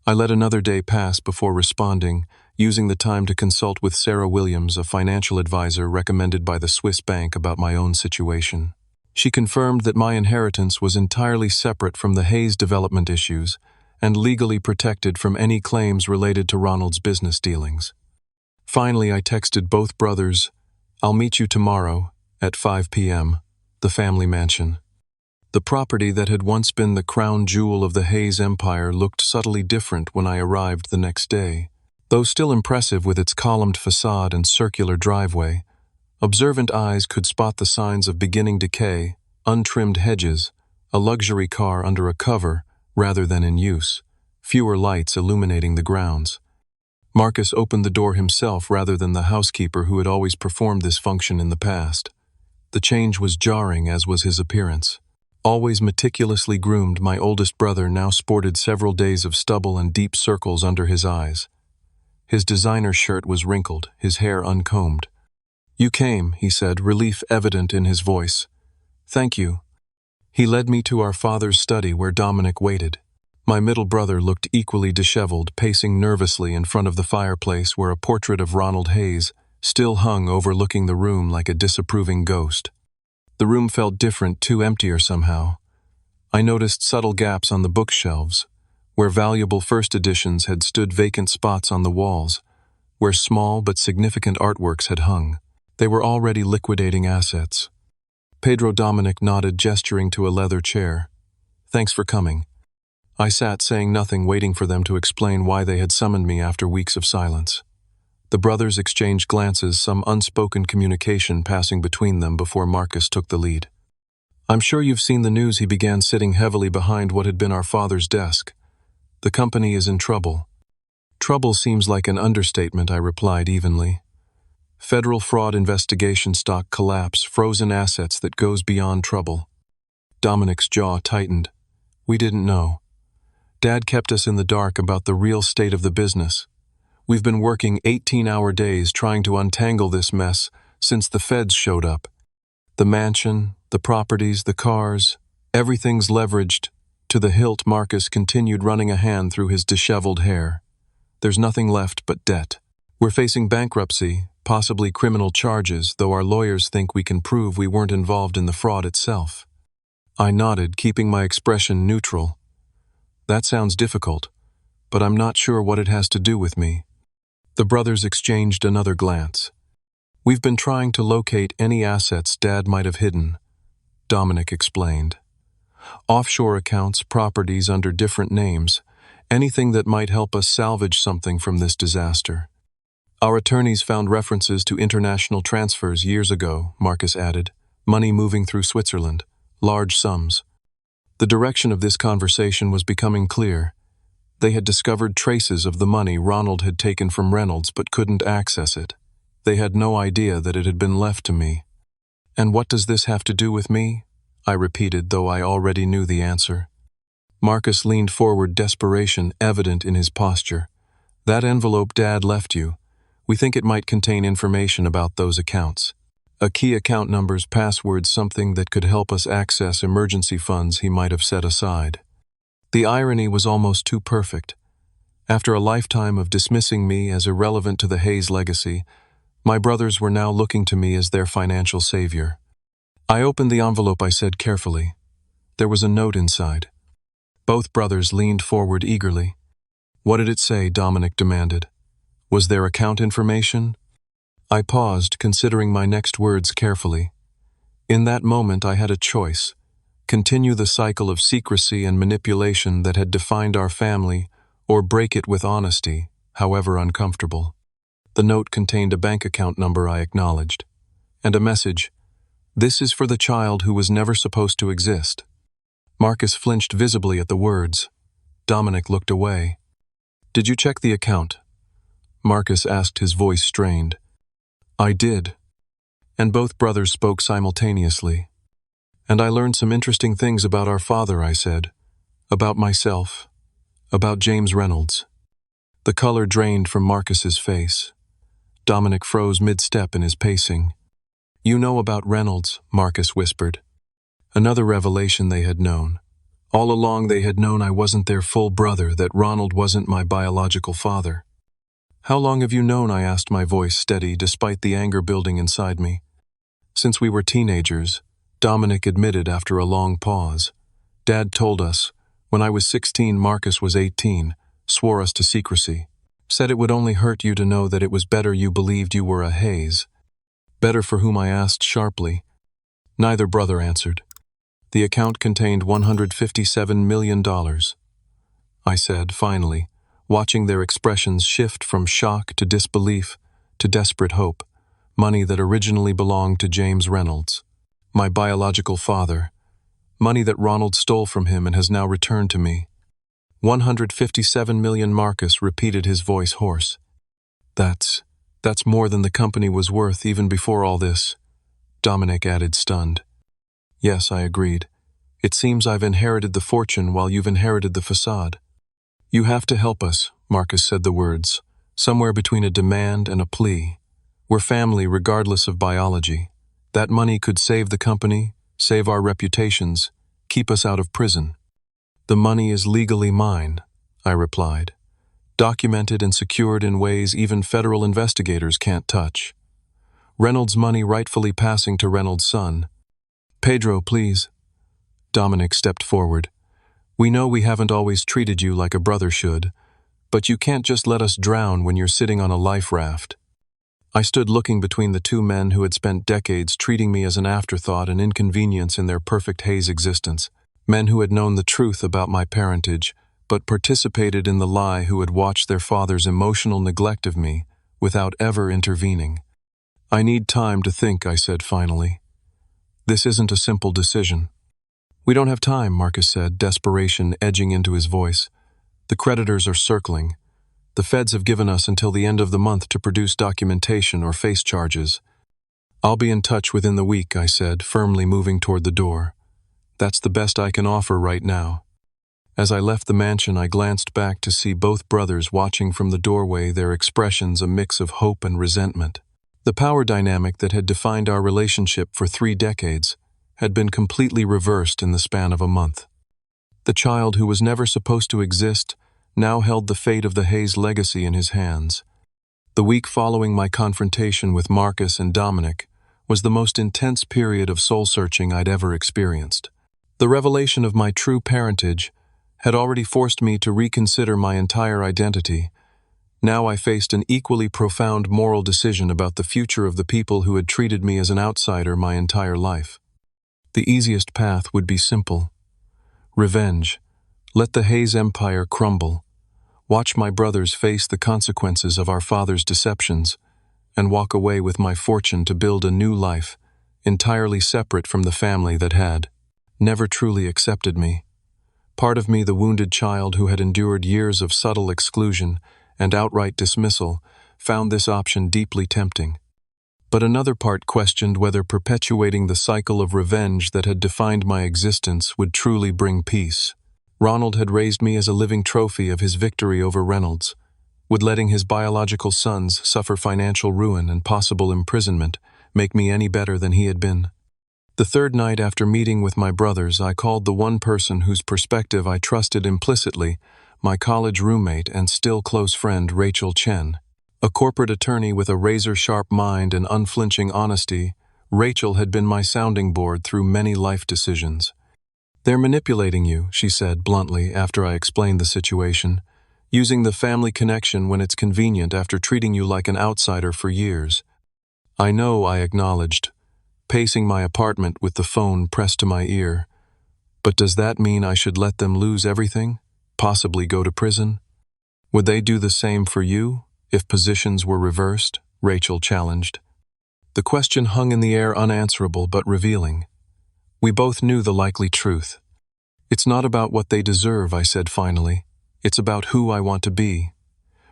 I let another day pass before responding, using the time to consult with Sarah Williams, a financial advisor recommended by the Swiss bank about my own situation. She confirmed that my inheritance was entirely separate from the Hayes development issues and legally protected from any claims related to Ronald's business dealings. Finally, I texted both brothers, "I'll meet you tomorrow at 5 p.m., the family mansion." The property that had once been the crown jewel of the Hayes empire looked subtly different when I arrived the next day. Though still impressive with its columned facade and circular driveway, observant eyes could spot the signs of beginning decay, untrimmed hedges, a luxury car under a cover rather than in use, fewer lights illuminating the grounds. Marcus opened the door himself rather than the housekeeper who had always performed this function in the past. The change was jarring, as was his appearance. Always meticulously groomed, my oldest brother now sported several days of stubble and deep circles under his eyes. His designer shirt was wrinkled, his hair uncombed. "You came," he said, relief evident in his voice. "Thank you." He led me to our father's study where Dominic waited. My middle brother looked equally disheveled, pacing nervously in front of the fireplace where a portrait of Ronald Hayes still hung overlooking the room like a disapproving ghost. The room felt different, too emptier somehow. I noticed subtle gaps on the bookshelves, where valuable first editions had stood vacant spots on the walls, where small but significant artworks had hung. They were already liquidating assets. Pedro Dominic nodded, gesturing to a leather chair. "Thanks for coming." I sat, saying nothing, waiting for them to explain why they had summoned me after weeks of silence. The brothers exchanged glances, some unspoken communication passing between them before Marcus took the lead. "I'm sure you've seen the news," he began, sitting heavily behind what had been our father's desk. "The company is in trouble." "Trouble seems like an understatement," I replied evenly. "Federal fraud investigation, stock collapse, frozen assets that goes beyond trouble." Dominic's jaw tightened. "We didn't know. Dad kept us in the dark about the real state of the business. We've been working 18-hour days trying to untangle this mess since the feds showed up. The mansion, the properties, the cars, everything's leveraged to the hilt." Marcus continued, running a hand through his disheveled hair. "There's nothing left but debt. We're facing bankruptcy, possibly criminal charges, though our lawyers think we can prove we weren't involved in the fraud itself." I nodded, keeping my expression neutral. "That sounds difficult, but I'm not sure what it has to do with me." The brothers exchanged another glance. "We've been trying to locate any assets Dad might have hidden," Dominic explained. "Offshore accounts, properties under different names, anything that might help us salvage something from this disaster." "Our attorneys found references to international transfers years ago," Marcus added, "money moving through Switzerland, large sums." The direction of this conversation was becoming clear. They had discovered traces of the money Ronald had taken from Reynolds but couldn't access it. They had no idea that it had been left to me. "And what does this have to do with me?" I repeated, though I already knew the answer. Marcus leaned forward, desperation evident in his posture. "That envelope Dad left you. We think it might contain information about those accounts. A key account numbers, passwords, something that could help us access emergency funds he might have set aside." The irony was almost too perfect. After a lifetime of dismissing me as irrelevant to the Hayes legacy, my brothers were now looking to me as their financial savior. I opened the envelope, I said carefully. There was a note inside. Both brothers leaned forward eagerly. "What did it say?" Dominic demanded. "Was there account information?" I paused, considering my next words carefully. In that moment I had a choice: continue the cycle of secrecy and manipulation that had defined our family, or break it with honesty, however uncomfortable. The note contained a bank account number I acknowledged, and a message: "This is for the child who was never supposed to exist." Marcus flinched visibly at the words. Dominic looked away. "Did you check the account?" Marcus asked, his voice strained. "I did." And both brothers spoke simultaneously. "And I learned some interesting things about our father," I said. "About myself. About James Reynolds." The color drained from Marcus's face. Dominic froze mid-step in his pacing. "You know about Reynolds," Marcus whispered. Another revelation they had known. All along they had known I wasn't their full brother, that Ronald wasn't my biological father. How long have you known? I asked, my voice steady despite the anger building inside me. Since we were teenagers, Dominic admitted after a long pause. Dad told us, when I was 16, Marcus was 18, swore us to secrecy. Said it would only hurt you to know that it was better you believed you were a Hayes. Better for whom? I asked sharply. Neither brother answered. The account contained $157 million. I said, finally, watching their expressions shift from shock to disbelief to desperate hope. Money that originally belonged to James Reynolds, my biological father. Money that Ronald stole from him and has now returned to me. 157 million. Marcus repeated, his voice hoarse. That's more than the company was worth even before all this, Dominic added, stunned. Yes, I agreed. It seems I've inherited the fortune while you've inherited the facade. You have to help us, Marcus said the words, somewhere between a demand and a plea. We're family regardless of biology. That money could save the company, save our reputations, keep us out of prison. The money is legally mine, I replied. Documented and secured in ways even federal investigators can't touch. Reynolds' money rightfully passing to Reynolds' son. Pedro, please. Dominic stepped forward. We know we haven't always treated you like a brother should, but you can't just let us drown when you're sitting on a life raft. I stood looking between the two men who had spent decades treating me as an afterthought and inconvenience in their perfect Hayes existence. Men who had known the truth about my parentage, but participated in the lie, who had watched their father's emotional neglect of me without ever intervening. I need time to think, I said finally. This isn't a simple decision. We don't have time, Marcus said, desperation edging into his voice. The creditors are circling. The feds have given us until the end of the month to produce documentation or face charges. I'll be in touch within the week, I said, firmly moving toward the door. That's the best I can offer right now. As I left the mansion, I glanced back to see both brothers watching from the doorway, their expressions a mix of hope and resentment. The power dynamic that had defined our relationship for 3 decades had been completely reversed in the span of a month. The child who was never supposed to exist now held the fate of the Hayes legacy in his hands. The week following my confrontation with Marcus and Dominic was the most intense period of soul-searching I'd ever experienced. The revelation of my true parentage had already forced me to reconsider my entire identity. Now I faced an equally profound moral decision about the future of the people who had treated me as an outsider my entire life. The easiest path would be simple. Revenge. Let the Hayes empire crumble. Watch my brothers face the consequences of our father's deceptions, and walk away with my fortune to build a new life, entirely separate from the family that had never truly accepted me. Part of me, the wounded child who had endured years of subtle exclusion and outright dismissal, found this option deeply tempting. But another part questioned whether perpetuating the cycle of revenge that had defined my existence would truly bring peace. Ronald had raised me as a living trophy of his victory over Reynolds. Would letting his biological sons suffer financial ruin and possible imprisonment make me any better than he had been? The third night after meeting with my brothers, I called the one person whose perspective I trusted implicitly, my college roommate and still close friend Rachel Chen. A corporate attorney with a razor-sharp mind and unflinching honesty, Rachel had been my sounding board through many life decisions. They're manipulating you, she said bluntly after I explained the situation, using the family connection when it's convenient after treating you like an outsider for years. I know, I acknowledged, pacing my apartment with the phone pressed to my ear. But does that mean I should let them lose everything? Possibly go to prison? Would they do the same for you, if positions were reversed? Rachel challenged. The question hung in the air, unanswerable but revealing. We both knew the likely truth. It's not about what they deserve, I said finally. It's about who I want to be.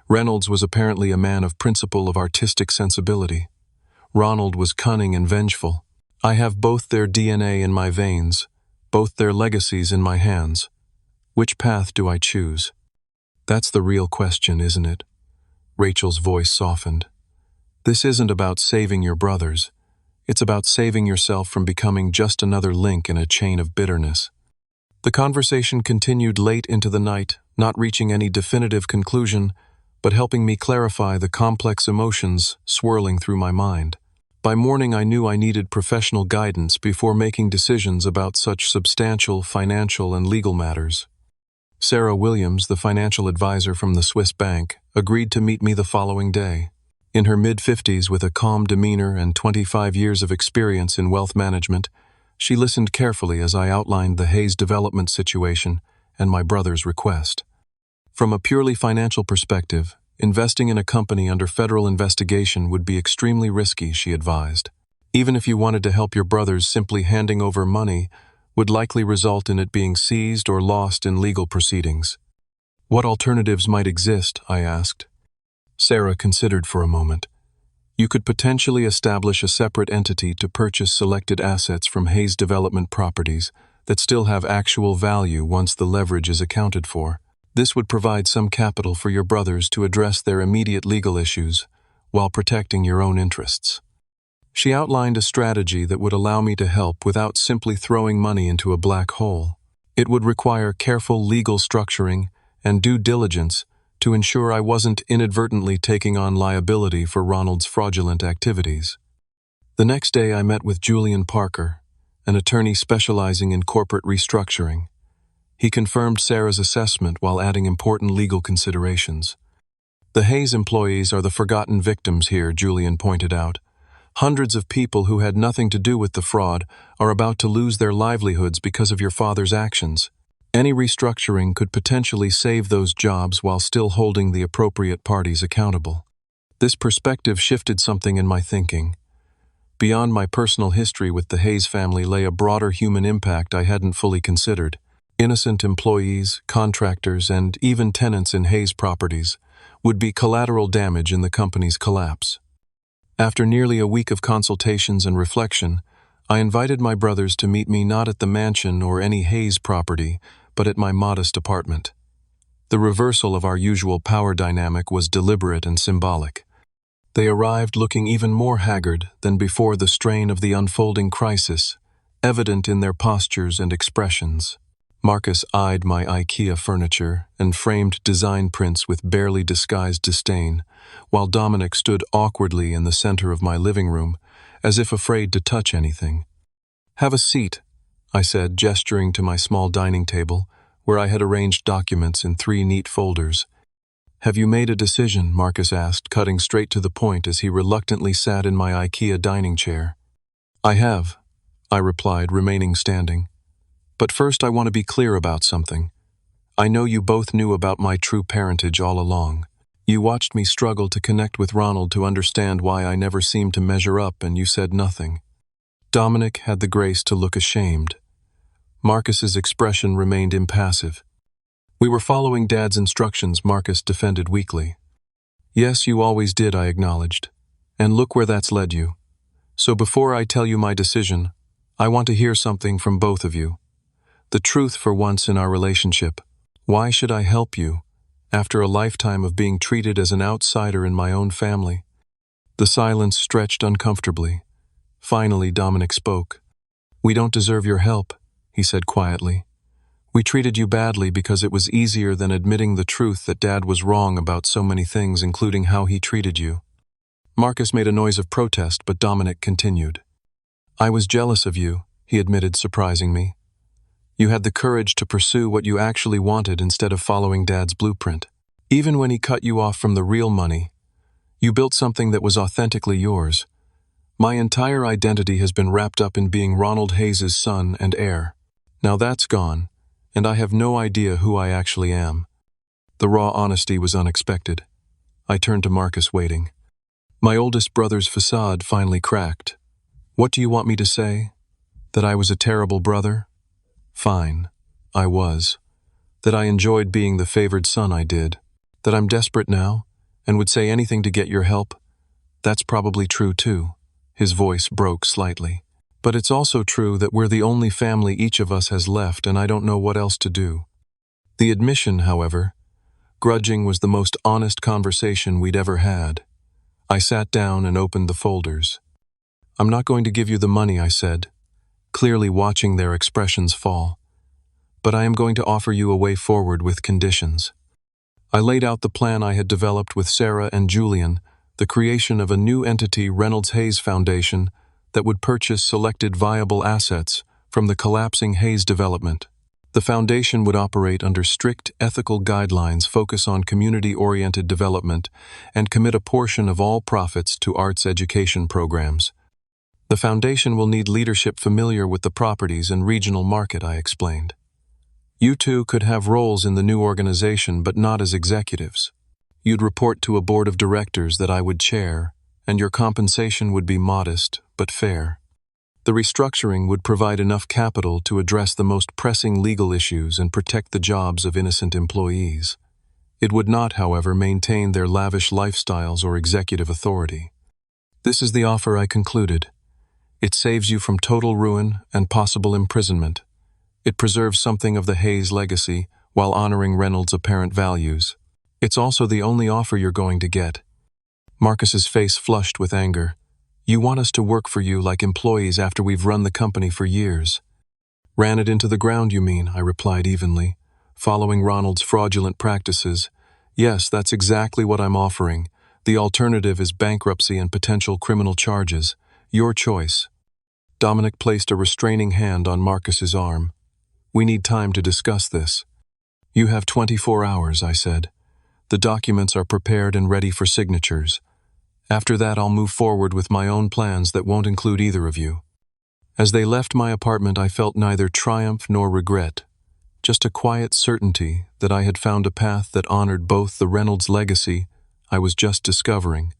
Reynolds was apparently a man of principle, of artistic sensibility. Ronald was cunning and vengeful. I have both their DNA in my veins, both their legacies in my hands. Which path do I choose? That's the real question, isn't it? Rachel's voice softened. This isn't about saving your brothers. It's about saving yourself from becoming just another link in a chain of bitterness. The conversation continued late into the night, not reaching any definitive conclusion, but helping me clarify the complex emotions swirling through my mind. By morning, I knew I needed professional guidance before making decisions about such substantial financial and legal matters. Sarah Williams, the financial advisor from the Swiss bank, agreed to meet me the following day. In her mid-50s, with a calm demeanor and 25 years of experience in wealth management, she listened carefully as I outlined the Hayes development situation and my brother's request. From a purely financial perspective, investing in a company under federal investigation would be extremely risky, she advised. Even if you wanted to help your brothers, simply handing over money would likely result in it being seized or lost in legal proceedings. What alternatives might exist? I asked. Sarah considered for a moment. You could potentially establish a separate entity to purchase selected assets from Hayes Development properties that still have actual value once the leverage is accounted for. This would provide some capital for your brothers to address their immediate legal issues while protecting your own interests. She outlined a strategy that would allow me to help without simply throwing money into a black hole. It would require careful legal structuring and due diligence to ensure I wasn't inadvertently taking on liability for Ronald's fraudulent activities. The next day, I met with Julian Parker, an attorney specializing in corporate restructuring. He confirmed Sarah's assessment while adding important legal considerations. The Hayes employees are the forgotten victims here, Julian pointed out. Hundreds of people who had nothing to do with the fraud are about to lose their livelihoods because of your father's actions. Any restructuring could potentially save those jobs while still holding the appropriate parties accountable. This perspective shifted something in my thinking. Beyond my personal history with the Hayes family lay a broader human impact I hadn't fully considered. Innocent employees, contractors, and even tenants in Hayes properties would be collateral damage in the company's collapse. After nearly a week of consultations and reflection, I invited my brothers to meet me not at the mansion or any Hayes property, but at my modest apartment. The reversal of our usual power dynamic was deliberate and symbolic. They arrived looking even more haggard than before, the strain of the unfolding crisis evident in their postures and expressions. Marcus eyed my IKEA furniture and framed design prints with barely disguised disdain, while Dominic stood awkwardly in the center of my living room, as if afraid to touch anything. "Have a seat," I said, gesturing to my small dining table, where I had arranged documents in 3 neat folders. "Have you made a decision?" Marcus asked, cutting straight to the point as he reluctantly sat in my IKEA dining chair. "I have," I replied, remaining standing. "But first I want to be clear about something. I know you both knew about my true parentage all along. You watched me struggle to connect with Ronald to understand why I never seemed to measure up, and you said nothing." Dominic had the grace to look ashamed. Marcus's expression remained impassive. "We were following Dad's instructions," Marcus defended weakly. "Yes, you always did," I acknowledged. "And look where that's led you. So before I tell you my decision, I want to hear something from both of you. The truth for once in our relationship. Why should I help you, after a lifetime of being treated as an outsider in my own family?" The silence stretched uncomfortably. Finally, Dominic spoke. "We don't deserve your help," he said quietly. "We treated you badly because it was easier than admitting the truth that Dad was wrong about so many things, including how he treated you." Marcus made a noise of protest, but Dominic continued. "I was jealous of you," he admitted, surprising me. "You had the courage to pursue what you actually wanted instead of following Dad's blueprint. Even when he cut you off from the real money, you built something that was authentically yours. My entire identity has been wrapped up in being Ronald Hayes' son and heir. Now that's gone, and I have no idea who I actually am." The raw honesty was unexpected. I turned to Marcus, waiting. My oldest brother's facade finally cracked. "What do you want me to say? That I was a terrible brother? Fine, I was. That I enjoyed being the favored son, I did. That I'm desperate now, and would say anything to get your help? That's probably true too." His voice broke slightly. "But it's also true that we're the only family each of us has left, and I don't know what else to do." The admission, however, grudging, was the most honest conversation we'd ever had. I sat down and opened the folders. "I'm not going to give you the money," I said, clearly watching their expressions fall. "But I am going to offer you a way forward with conditions. I laid out the plan I had developed with Sarah and Julian, the creation of a new entity, Reynolds Hayes Foundation, that would purchase selected viable assets from the collapsing Hayes development. The foundation would operate under strict ethical guidelines, focus on community-oriented development, and commit a portion of all profits to arts education programs. The foundation will need leadership familiar with the properties and regional market, I explained. You two could have roles in the new organization, but not as executives. You'd report to a board of directors that I would chair, and your compensation would be modest but fair. The restructuring would provide enough capital to address the most pressing legal issues and protect the jobs of innocent employees. It would not, however, maintain their lavish lifestyles or executive authority. This is the offer I concluded. It saves you from total ruin and possible imprisonment. It preserves something of the Hayes legacy while honoring Reynolds' apparent values. It's also the only offer you're going to get. Marcus's face flushed with anger. You want us to work for you like employees after we've run the company for years. Ran it into the ground, you mean, I replied evenly. Following Ronald's fraudulent practices. Yes, that's exactly what I'm offering. The alternative is bankruptcy and potential criminal charges. Your choice. Dominic placed a restraining hand on Marcus's arm. We need time to discuss this. You have 24 hours, I said. The documents are prepared and ready for signatures. After that, I'll move forward with my own plans that won't include either of you. As they left my apartment, I felt neither triumph nor regret, just a quiet certainty that I had found a path that honored both the Reynolds legacy I was just discovering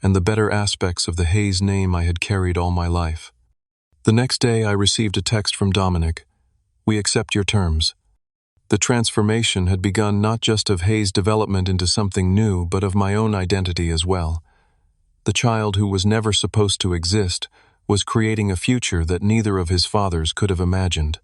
and the better aspects of the Hayes name I had carried all my life. The next day, I received a text from Dominic. We accept your terms. The transformation had begun not just of Hayes' development into something new, but of my own identity as well. The child who was never supposed to exist was creating a future that neither of his fathers could have imagined.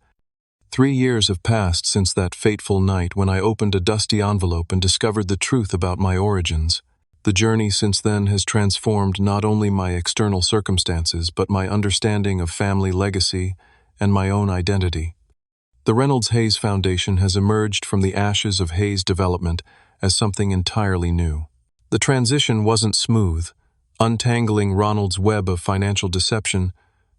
3 years have passed since that fateful night when I opened a dusty envelope and discovered the truth about my origins. The journey since then has transformed not only my external circumstances, but my understanding of family legacy and my own identity. The Reynolds Hayes Foundation has emerged from the ashes of Hayes development as something entirely new. The transition wasn't smooth. Untangling Ronald's web of financial deception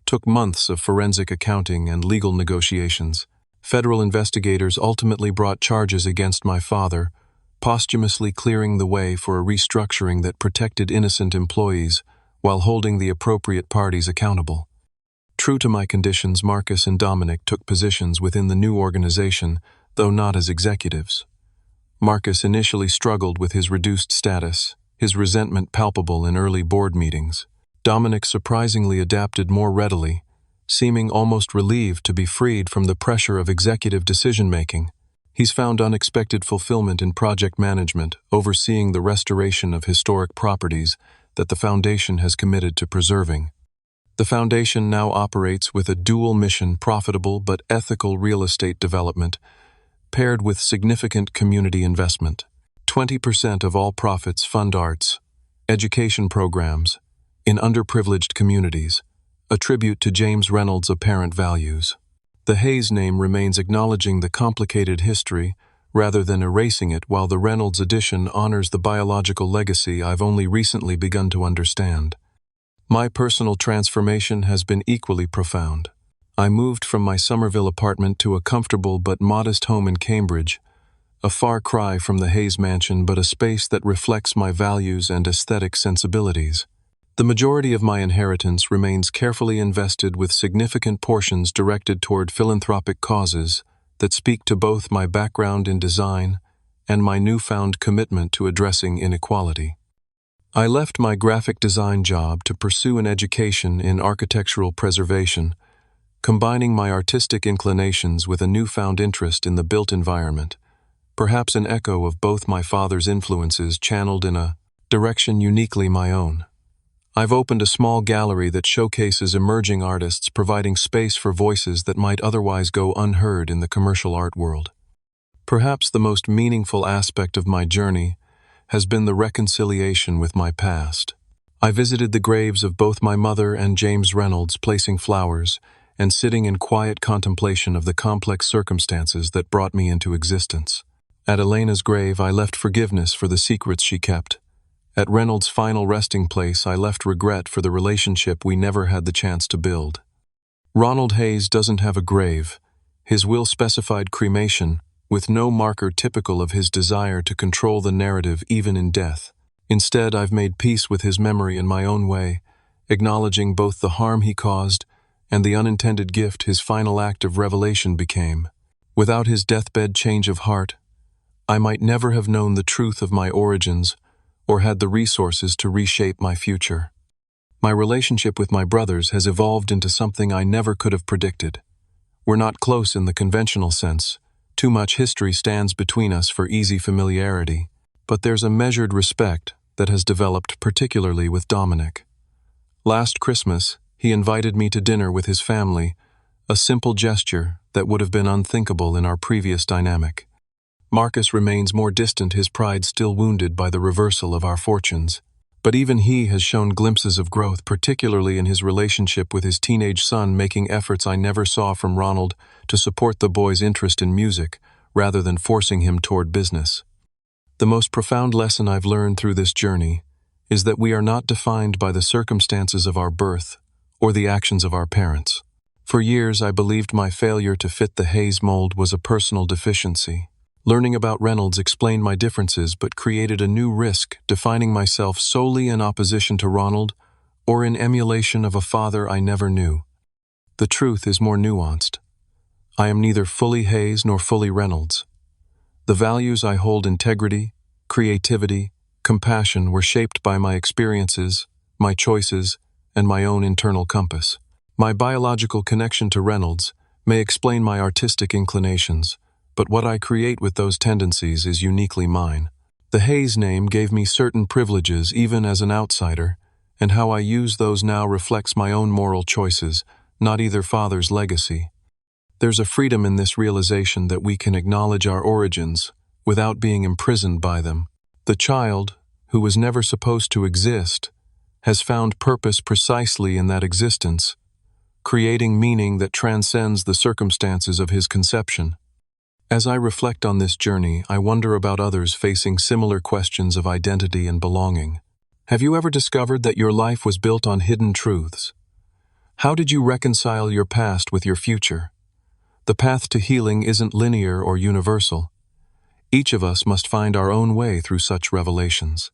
took months of forensic accounting and legal negotiations. Federal investigators ultimately brought charges against my father, posthumously clearing the way for a restructuring that protected innocent employees while holding the appropriate parties accountable. True to my conditions, Marcus and Dominic took positions within the new organization, though not as executives. Marcus initially struggled with his reduced status, his resentment palpable in early board meetings. Dominic surprisingly adapted more readily, seeming almost relieved to be freed from the pressure of executive decision-making. He's found unexpected fulfillment in project management, overseeing the restoration of historic properties that the foundation has committed to preserving. The foundation now operates with a dual mission: profitable but ethical real estate development, paired with significant community investment. 20% of all profits fund arts, education programs, in underprivileged communities, a tribute to James Reynolds' apparent values. The Hayes name remains, acknowledging the complicated history rather than erasing it, while the Reynolds addition honors the biological legacy I've only recently begun to understand. My personal transformation has been equally profound. I moved from my Somerville apartment to a comfortable but modest home in Cambridge, a far cry from the Hayes mansion, but a space that reflects my values and aesthetic sensibilities. The majority of my inheritance remains carefully invested, with significant portions directed toward philanthropic causes that speak to both my background in design and my newfound commitment to addressing inequality. I left my graphic design job to pursue an education in architectural preservation, combining my artistic inclinations with a newfound interest in the built environment, perhaps an echo of both my father's influences channeled in a direction uniquely my own. I've opened a small gallery that showcases emerging artists, providing space for voices that might otherwise go unheard in the commercial art world. Perhaps the most meaningful aspect of my journey has been the reconciliation with my past. I visited the graves of both my mother and James Reynolds, placing flowers and sitting in quiet contemplation of the complex circumstances that brought me into existence. At Elena's grave, I left forgiveness for the secrets she kept. At Reynolds' final resting place, I left regret for the relationship we never had the chance to build. Ronald Hayes doesn't have a grave. His will specified cremation, with no marker typical of his desire to control the narrative even in death. Instead, I've made peace with his memory in my own way, acknowledging both the harm he caused and the unintended gift his final act of revelation became. Without his deathbed change of heart, I might never have known the truth of my origins or had the resources to reshape my future. My relationship with my brothers has evolved into something I never could have predicted. We're not close in the conventional sense. Too much history stands between us for easy familiarity, but there's a measured respect that has developed particularly with Dominic. Last Christmas, he invited me to dinner with his family, a simple gesture that would have been unthinkable in our previous dynamic. Marcus remains more distant, his pride still wounded by the reversal of our fortunes. But even he has shown glimpses of growth, particularly in his relationship with his teenage son, making efforts I never saw from Ronald to support the boy's interest in music, rather than forcing him toward business. The most profound lesson I've learned through this journey is that we are not defined by the circumstances of our birth or the actions of our parents. For years, I believed my failure to fit the Hayes mold was a personal deficiency. Learning about Reynolds explained my differences but created a new risk, defining myself solely in opposition to Ronald or in emulation of a father I never knew. The truth is more nuanced. I am neither fully Hayes nor fully Reynolds. The values I hold, integrity, creativity, compassion, were shaped by my experiences, my choices, and my own internal compass. My biological connection to Reynolds may explain my artistic inclinations, but what I create with those tendencies is uniquely mine. The Hayes name gave me certain privileges even as an outsider, and how I use those now reflects my own moral choices, not either father's legacy. There's a freedom in this realization that we can acknowledge our origins without being imprisoned by them. The child, who was never supposed to exist, has found purpose precisely in that existence, creating meaning that transcends the circumstances of his conception. As I reflect on this journey, I wonder about others facing similar questions of identity and belonging. Have you ever discovered that your life was built on hidden truths? How did you reconcile your past with your future? The path to healing isn't linear or universal. Each of us must find our own way through such revelations.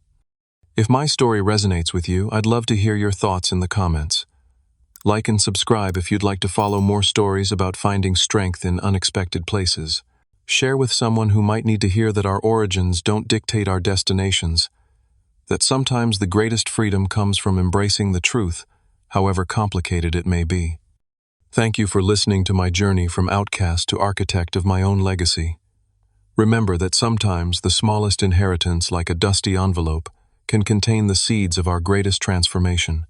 If my story resonates with you, I'd love to hear your thoughts in the comments. Like and subscribe if you'd like to follow more stories about finding strength in unexpected places. Share with someone who might need to hear that our origins don't dictate our destinations, that sometimes the greatest freedom comes from embracing the truth, however complicated it may be. Thank you for listening to my journey from outcast to architect of my own legacy. Remember that sometimes the smallest inheritance, like a dusty envelope, can contain the seeds of our greatest transformation.